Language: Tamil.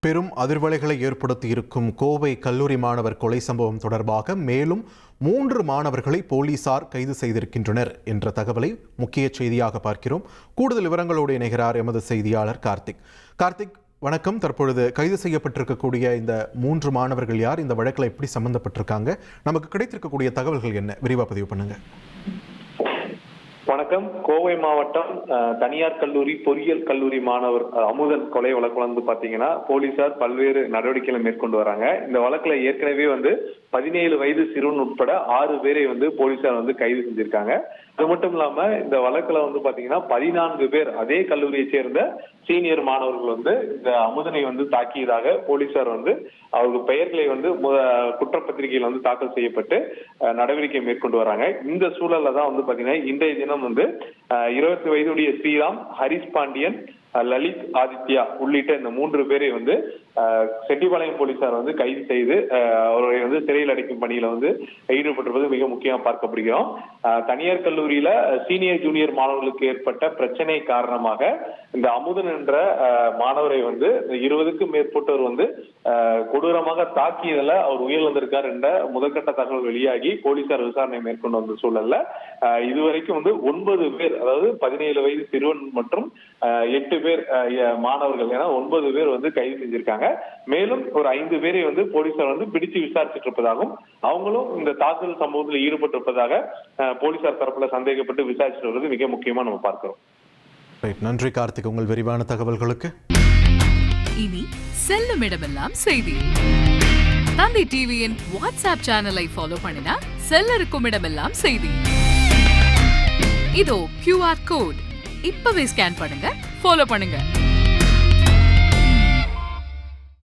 பெரும் அதிர்வலைகளை ஏற்படுத்தியிருக்கும் கோவை கல்லூரி மாணவர் கொலை சம்பவம் தொடர்பாக மேலும் 3 மாணவர்களை போலீசார் கைது செய்திருக்கின்றனர் என்ற தகவலை முக்கிய செய்தியாக பார்க்கிறோம். கூடுதல் விவரங்களோடு இணைகிறார் எமது செய்தியாளர் கார்த்திக். வணக்கம். தற்பொழுது கைது செய்யப்பட்டிருக்கக்கூடிய இந்த 3 மாணவர்கள் யார்? இந்த வழக்கில் எப்படி சம்பந்தப்பட்டிருக்காங்க? நமக்கு கிடைத்திருக்கக்கூடிய தகவல்கள் என்ன? விரிவாக பதிவு பண்ணுங்க. வணக்கம். கோவை மாவட்டம் தனியார் கல்லூரி பொறியியல் கல்லூரி மாணவர் அமுதன் கொலை வழக்கு பாத்தீங்கன்னா போலீசார் பல்வேறு நடவடிக்கைகளை மேற்கொண்டு வராங்க. இந்த வழக்குல ஏற்கனவே 17 வயது சிறுவன் உட்பட 6 பேரை போலீசார் கைது செஞ்சிருக்காங்க. அது மட்டும் இல்லாம இந்த வழக்குல பாத்தீங்கன்னா 14 பேர் அதே கல்லூரியை சேர்ந்த சீனியர் மாணவர்கள் இந்த அமுதனை தாக்கியதாக போலீசார் அவருக்கு பெயர்களை குற்றப்பத்திரிகையில் தாக்கல் செய்யப்பட்டு நடவடிக்கை மேற்கொண்டு வராங்க. இந்த சூழல்ல தான் பாத்தீங்கன்னா இன்றைய தினம் 20 வயதுடைய ஸ்ரீராம், ஹரிஸ் பாண்டியன், லலித், ஆதித்யா உள்ளிட்ட இந்த 3 பேரை செட்டிபாளையம் போலீசார் கைது செய்து அவர்களை சிறையில் அடைக்கும் பணியில ஈடுபட்டிருப்பது மிக முக்கியமா பார்க்கப்படுகிறோம். தனியார் கல்லூரியில சீனியர் ஜூனியர் மாணவர்களுக்கு ஏற்பட்ட பிரச்சனை காரணமாக இந்த அமுதன் என்ற மாணவரை 20க்கும் மேற்பட்டவர் கொடூரமாக தாக்கியதுல அவர் உயிரிழந்திருக்கார் என்ற முதற்கட்ட தகவல் வெளியாகி போலீசார் விசாரணை மேற்கொண்டு வந்த சூழல்ல இதுவரைக்கும் 9 பேர், அதாவது 17 வயது சிறுவன் மற்றும் 8 பேர் மாணவர்கள் என 9 பேர் கைது செஞ்சிருக்காங்க. மேலும் ஒரு 5 பேரை போலீசார் பிடிச்சு விசாரிச்சுட்டு இருப்பதாகவும் அவங்களும் இந்த தாக்குதல் சம்பவத்தில் ஈடுபட்டு இருப்பதாக போலீசார் தரப்புல சந்தேகப்பட்டு விசாரிச்சுட்டு வருவது மிக முக்கியமா நம்ம பார்க்கிறோம். நன்றி கார்த்திக், உங்கள் விரிவான தகவல்களுக்கு. இனி செல்லும் இடமெல்லாம் செய்தி. தந்தி டிவியின் வாட்ஸ்அப் சேனலை ஃபாலோ பண்ணினா செல்ல இருக்கும் இடமெல்லாம் செய்தி. இதோ QR கோட் இப்பவே ஸ்கேன் பண்ணுங்க, ஃபாலோ பண்ணுங்க.